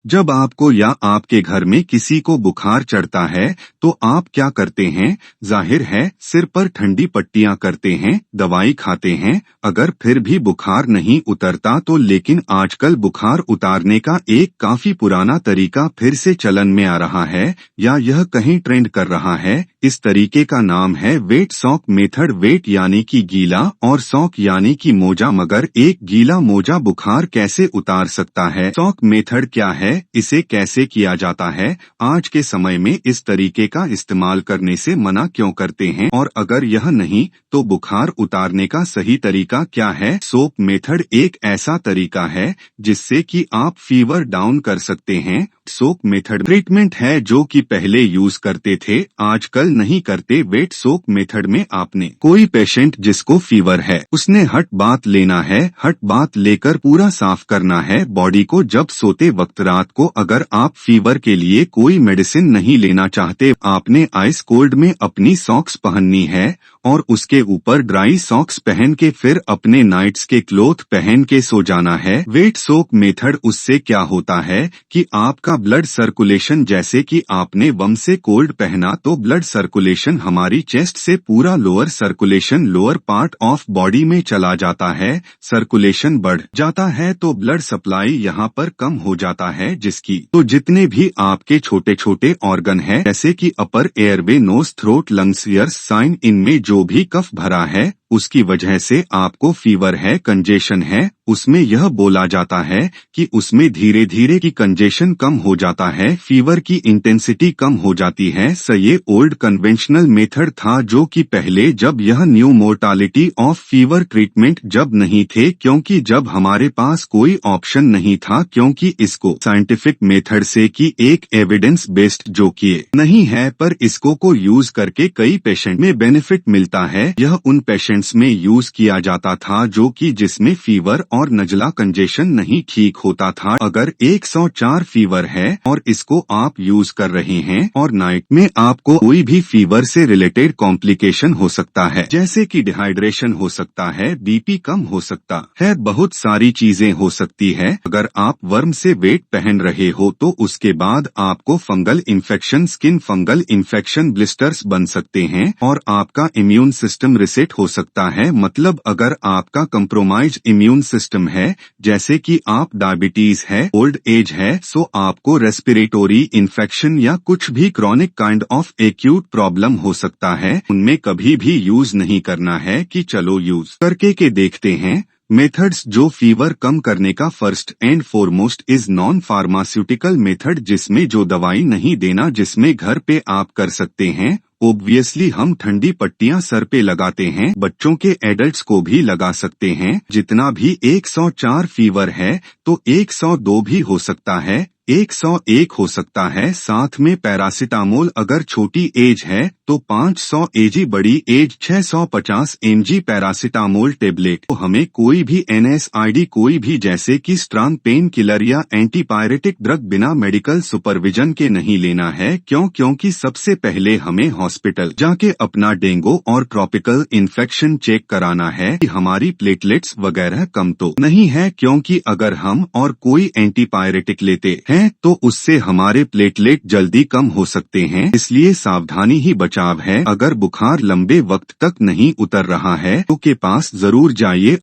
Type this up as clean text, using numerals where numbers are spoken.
जब आपको या आपके घर में किसी को बुखार चढ़ता है तो आप क्या करते हैं? जाहिर है सिर पर ठंडी पट्टियां करते हैं, दवाई खाते हैं। अगर फिर भी बुखार नहीं उतरता तो लेकिन आजकल बुखार उतारने का एक काफी पुराना तरीका फिर से चलन में आ रहा है या यह कहीं ट्रेंड कर रहा है। इस तरीके का नाम है वेट सॉक मेथड। वेट यानी कि गीला और सॉक यानी कि मोजा, मगर एक गीला मोजा बुखार कैसे उतार सकता है? सॉक मेथड क्या है? इसे कैसे किया जाता है? आज के समय में इस तरीके का इस्तेमाल करने से मना क्यों करते हैं? और अगर यह नहीं तो बुखार उतारने का सही तरीका क्या है? सोप मेथड एक ऐसा तरीका है जिससे कि आप फीवर डाउन कर सकते हैं। सोक मेथड ट्रीटमेंट है जो कि पहले यूज करते थे, आजकल नहीं करते। वेट सोक मेथड में आपने कोई पेशेंट जिसको फीवर है उसने हट बाथ लेना है, हट बाथ लेकर पूरा साफ करना है बॉडी को। जब सोते वक्त रात को अगर आप फीवर के लिए कोई मेडिसिन नहीं लेना चाहते, आपने आइस कोल्ड में अपनी सॉक्स पहननी है और उसके ऊपर ड्राई सॉक्स पहन के फिर अपने नाइट्स के क्लोथ पहन के सो जाना है। वेट सोक मेथड उससे क्या होता है कि आपका ब्लड सर्कुलेशन, जैसे कि आपने वम से कोल्ड पहना तो ब्लड सर्कुलेशन हमारी चेस्ट से पूरा lower circulation lower part of body में चला जाता है। सर्कुलेशन बढ़ जाता है तो ब्लड सप्लाई यहाँ पर कम हो जाता है, जिसकी तो जितने भी आपके छोटे छोटे ऑर्गन है जैसे कि upper airway, nose, throat, lungs, ears, sinus, इनमें जो भी कफ भरा है उसकी वजह से आपको फीवर है, कंजेशन है, उसमें यह बोला जाता है कि उसमें धीरे धीरे की कंजेशन कम हो जाता है, फीवर की इंटेंसिटी कम हो जाती है। ये ओल्ड कन्वेंशनल मेथड था जो कि पहले जब यह new mortality of fever treatment जब नहीं थे, क्योंकि जब हमारे पास कोई ऑप्शन नहीं था, क्योंकि इसको साइंटिफिक मेथड से की एक एविडेंस बेस्ड जो कि नहीं है, पर इसको को यूज करके कई पेशेंट में बेनिफिट मिलता है। यह उन पेशेंट्स में यूज किया जाता था जो कि जिसमें फीवर और नजला कंजेशन नहीं ठीक होता था। अगर 104 फीवर है और इसको आप यूज कर रहे हैं और नाइट में आपको कोई भी फीवर से रिलेटेड कॉम्प्लिकेशन हो सकता है, जैसे कि डिहाइड्रेशन हो सकता है, बीपी कम हो सकता है, बहुत सारी चीजें हो सकती है। अगर आप वर्म से वेट पहन रहे हो तो उसके बाद आपको fungal infection, skin fungal infection, blisters बन सकते हैं और आपका इम्यून सिस्टम रिसेट हो सकता है। मतलब अगर आपका कंप्रोमाइज इम्यून सिस्टम है, जैसे कि आप डायबिटीज है, ओल्ड एज है, सो आपको रेस्पिरेटरी इन्फेक्शन या कुछ भी chronic kind of acute problem हो सकता है। उनमें कभी भी यूज नहीं करना है कि चलो यूज करके के देखते हैं। मेथड्स जो फीवर कम करने का first and foremost is non pharmaceutical method, जिसमें जो दवाई नहीं देना, जिसमें घर पे आप कर सकते हैं। ऑब्वियसली हम ठंडी पट्टियां सर पे लगाते हैं, बच्चों के एडल्ट्स को भी लगा सकते हैं। जितना भी 104 फीवर है तो 102 भी हो सकता है, 101 हो सकता है। साथ में पैरासिटामोल अगर छोटी एज है तो 500 एजी, बड़ी एज 650 mg पैरासिटामोल टेबलेट। तो हमें कोई भी NSAID, कोई भी जैसे कि स्ट्रॉन्ग पेन किलर या एंटीपायरेटिक ड्रग बिना मेडिकल सुपरविजन के नहीं लेना है। क्योंकि सबसे पहले हमें हॉस्पिटल जाके अपना डेंगू और ट्रॉपिकल इन्फेक्शन चेक कराना है कि हमारी प्लेटलेट्स वगैरह कम तो नहीं है, क्योंकि अगर हम और कोई एंटीपायरेटिक लेते हैं तो उससे हमारे प्लेटलेट जल्दी कम हो सकते हैं। इसलिए सावधानी ही बचाव है। अगर बुखार लंबे वक्त तक नहीं उतर रहा है तो के पास जरूर जाइए